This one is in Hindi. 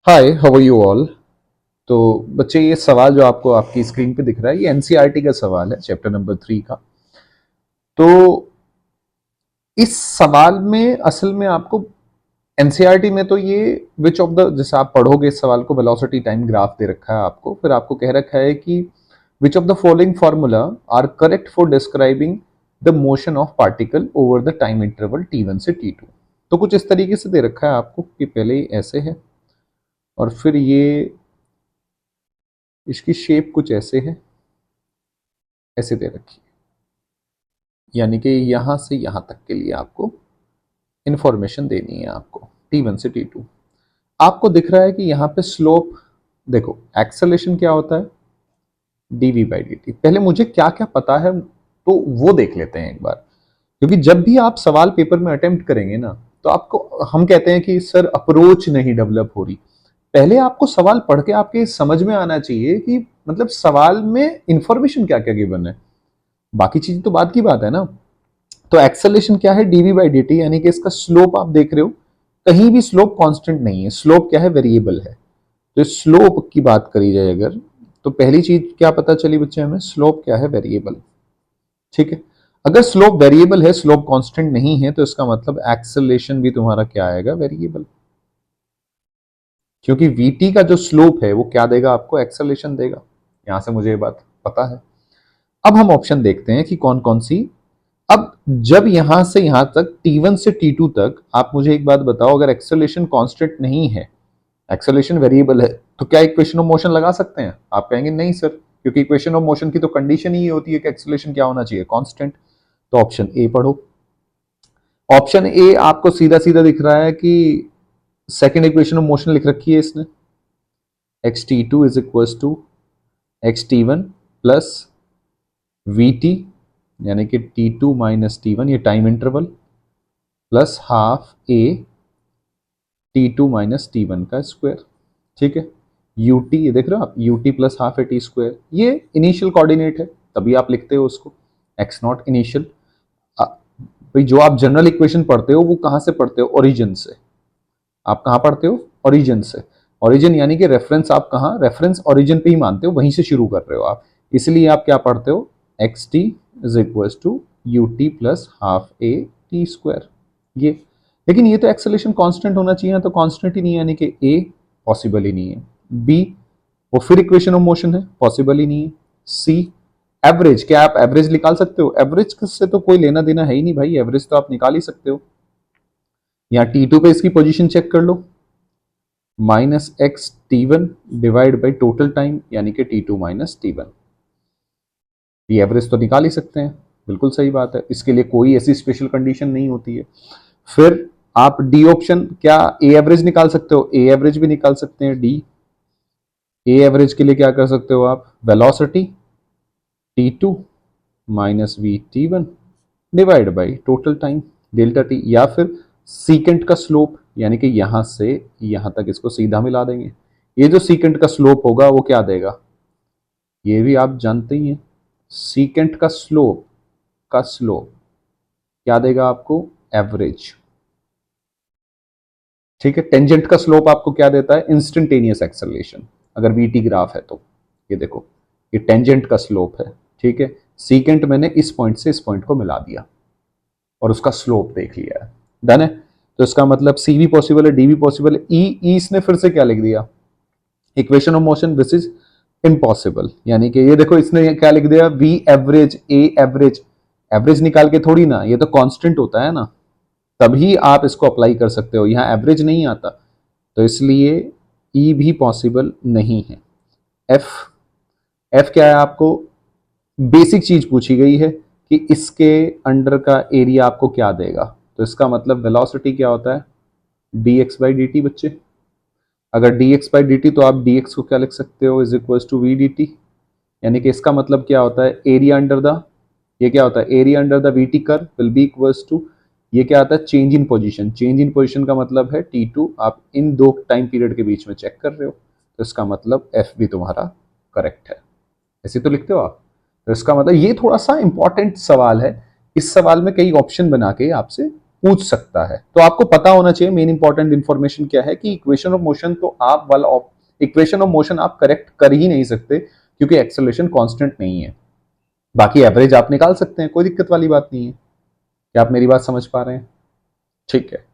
Hi, how are you all. तो बच्चे, ये सवाल जो आपको आपकी स्क्रीन पे दिख रहा है, ये एनसीईआरटी का सवाल है, चैप्टर नंबर 3 का। तो इस सवाल में असल में आपको एनसीईआरटी में तो ये विच ऑफ द, जैसे आप पढ़ोगे इस सवाल को, वेलोसिटी टाइम ग्राफ दे रखा है आपको, फिर आपको कह रखा है कि which of the following formula are correct for describing the motion of particle over the time interval T1 से T2। तो कुछ इस तरीके से दे रखा है आपको कि पहले ऐसे है और फिर ये इसकी शेप कुछ ऐसे है, ऐसे दे रखी है, यानी कि यहां से यहां तक के लिए आपको इंफॉर्मेशन देनी है आपको T1 से T2। आपको दिख रहा है कि यहां पे स्लोप, देखो एक्सेलेरेशन क्या होता है, dv/dt। पहले मुझे क्या क्या पता है तो वो देख लेते हैं एक बार, क्योंकि जब भी आप सवाल पेपर में अटेम्प्ट करेंगे ना, तो आपको हम कहते हैं कि सर अप्रोच नहीं डेवलप हो रही। पहले आपको सवाल पढ़ के आपके समझ में आना चाहिए कि मतलब सवाल में इंफॉर्मेशन क्या क्या गिवन है, बाकी चीज तो बाद की बात है ना। तो एक्सेलेरेशन क्या है, dv/dt, यानी कि इसका स्लोप आप देख रहे हो, कहीं भी स्लोप कांस्टेंट नहीं है, स्लोप क्या है, वेरिएबल है। तो स्लोप की बात करी जाए अगर, तो पहली चीज क्या पता चली बच्चे हमें, स्लोप क्या है, वेरिएबल। ठीक है, अगर स्लोप वेरिएबल है, स्लोप कांस्टेंट नहीं है, तो इसका मतलब एक्सेलेरेशन भी तुम्हारा क्या आएगा, वेरिएबल। क्योंकि vt का जो स्लोप है वो क्या देगा आपको, एक्सेलेरेशन देगा। यहां से मुझे ये बात पता है। अब हम ऑप्शन देखते हैं कि कौन कौन सी। अब जब यहां से यहां तक T1 से T2 तक, आप मुझे एक बात बताओ, अगर एक्सेलेरेशन कांस्टेंट नहीं है, एक्सेलेरेशन वेरिएबल है, तो क्या इक्वेशन ऑफ मोशन लगा सकते हैं? आप कहेंगे नहीं सर, क्योंकि इक्वेशन ऑफ मोशन की तो कंडीशन ही होती है कि एक्सेलेरेशन क्या होना चाहिए, कांस्टेंट। तो ऑप्शन ए पढ़ो। ऑप्शन ए आपको सीधा सीधा दिख रहा है कि सेकेंड इक्वेशन ऑफ मोशन लिख रखी है इसने, xt2 is equal to xt1 plus vt, यानी कि t2 माइनस t1, ये time interval, plus half A T2 minus T1 का स्क्वायर। ठीक है, ut, ये देख रहे हो आप, ut plus half A T square, ये इनिशियल कोऑर्डिनेट है, तभी आप लिखते हो उसको x नॉट इनिशियल। भाई जो आप जनरल इक्वेशन पढ़ते हो वो कहां से पढ़ते हो, ओरिजिन से। आप कहां पढ़ते हो, ओरिजिन से। ओरिजिन यानी कि रेफरेंस, आप कहां, रेफरेंस ओरिजिन पे ही मानते हो, वहीं से शुरू कर रहे हो आप। इसलिए आप क्या पढ़ते हो, X T is equal to U T plus half A T square, ये। लेकिन ये तो एक्सेलेरेशन कांस्टेंट होना चाहिए, तो कांस्टेंट ही नहीं है, यानी कि ए पॉसिबल ही नहीं है। बी, वो फिर इक्वेशन ऑफ मोशन है, पॉसिबल ही नहीं है। सी, एवरेज, क्या आप एवरेज निकाल सकते हो? एवरेज से तो कोई लेना देना है ही नहीं भाई, एवरेज तो आप निकाल ही सकते हो। यहाँ T2 पे इसकी पोजीशन चेक कर लो, minus x T1 divide by total time, यानी कि T2 माइनस T1। ये एवरेज तो निकाल ही सकते हैं, बिल्कुल सही बात है, इसके लिए कोई ऐसी स्पेशल कंडीशन नहीं होती है। फिर आप डी ऑप्शन, क्या ए एवरेज निकाल सकते हो? ए एवरेज भी निकाल सकते हैं, डी। ए एवरेज के लिए क्या कर सकते हो आप, velocity T2 minus V T1 divide by total time delta T, या फिर सीकेंट का स्लोप, यानी कि यहां से यहां तक इसको सीधा मिला देंगे। ये जो सीकेंट का स्लोप होगा वो क्या देगा, ये भी आप जानते ही हैं, सीकेंट का स्लोप क्या देगा आपको, एवरेज। ठीक है, टेंजेंट का स्लोप आपको क्या देता है, इंस्टेंटेनियस एक्सेलरेशन, अगर वीटी ग्राफ है तो। ये देखो, ये टेंजेंट का स्लोप है। ठीक है, सीकेंट मैंने इस पॉइंट से इस पॉइंट को मिला दिया और उसका स्लोप देख लिया है, डन है। तो इसका मतलब सी भी पॉसिबल है, डी भी पॉसिबल है। ई इसने फिर से क्या लिख दिया, equation of motion this is impossible, यानी कि ये देखो इसने क्या लिख दिया, V average, A average. Average निकाल के थोड़ी ना, ये तो कांस्टेंट होता है ना, तभी आप इसको अप्लाई कर सकते हो, यहां एवरेज नहीं आता, तो इसलिए ई भी पॉसिबल नहीं है। एफ, एफ क्या है, आपको बेसिक चीज पूछी गई है कि इसके अंडर का एरिया आपको क्या देगा, तो इसका मतलब वेलोसिटी क्या होता है, dx बाई डी टी बच्चे। अगर dx बाई डी टी, तो आप dx को क्या लिख सकते हो, is equal to V D T, यानी कि इसका मतलब क्या होता है, एरिया अंडर द, ये क्या होता है, area under the V T curve will be equals to, ये क्या आता है, change in position. Change in position का मतलब है T2, आप इन दो टाइम पीरियड के बीच में चेक कर रहे हो, तो इसका मतलब F भी तुम्हारा करेक्ट है। ऐसे तो लिखते हो आप, तो इसका मतलब ये थोड़ा सा इंपॉर्टेंट सवाल है। इस सवाल में कई ऑप्शन बना के आपसे पूछ सकता है। तो आपको पता होना चाहिए मेन इंपॉर्टेंट इंफॉर्मेशन क्या है कि इक्वेशन ऑफ मोशन तो आप वाला इक्वेशन ऑफ मोशन आप करेक्ट कर ही नहीं सकते क्योंकि एक्सेलरेशन कांस्टेंट नहीं है। बाकी एवरेज आप निकाल सकते हैं, कोई दिक्कत वाली बात नहीं है। क्या आप मेरी बात समझ पा रहे हैं? ठीक है।